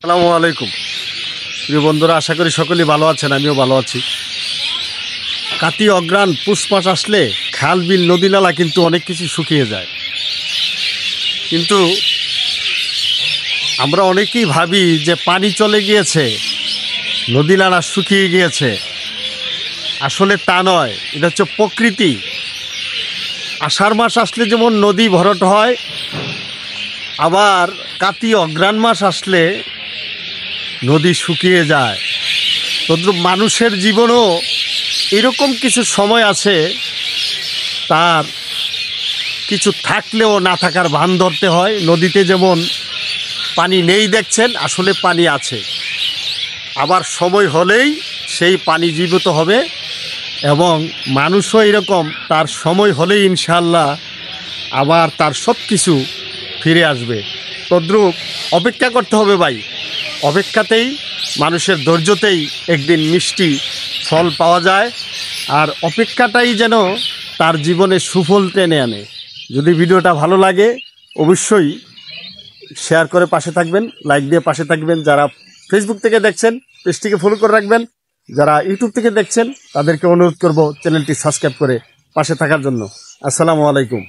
আসসালামু আলাইকুম প্রিয় বন্ধুরা, আশা করি সকলেই ভালো আছেন। আমিও ভালো আছি। কাতি অগ্রাণ পুষ মাস আসলে খাল বিল নদী নালা কিন্তু অনেক কিছু শুকিয়ে যায়, কিন্তু আমরা অনেকেই ভাবি যে পানি চলে গিয়েছে, নদী নালা শুকিয়ে গিয়েছে। আসলে তা নয়, এটা হচ্ছে প্রকৃতি। আষাঢ় মাস আসলে যেমন নদী ভরাট হয়, আবার কাতি অগ্রাণ মাস আসলে নদী শুকিয়ে যায়। তদ্রূপ মানুষের জীবনও এরকম কিছু সময় আছে, তার কিছু থাকলেও না থাকার ভান ধরতে হয়। নদীতে যেমন পানি নেই দেখছেন, আসলে পানি আছে। আবার সময় হলেই সেই পানি জীবিত হবে, এবং মানুষও এরকম, তার সময় হলেই ইনশাআল্লাহ আবার তার সব কিছু ফিরে আসবে। তদ্রূপ অপেক্ষা করতে হবে ভাই। অপেক্ষাতেই, মানুষের ধৈর্যতেই একদিন মিষ্টি ফল পাওয়া যায়। আর অপেক্ষাটাই যেন তার জীবনে সুফল টেনে আনে। যদি ভিডিওটা ভালো লাগে অবশ্যই শেয়ার করে পাশে থাকবেন, লাইক দিয়ে পাশে থাকবেন। যারা ফেসবুক থেকে দেখছেন পেজটিকে ফলো করে রাখবেন। যারা ইউটিউব থেকে দেখছেন তাদেরকে অনুরোধ করব চ্যানেলটি সাবস্ক্রাইব করে পাশে থাকার জন্য। আসসালামু আলাইকুম।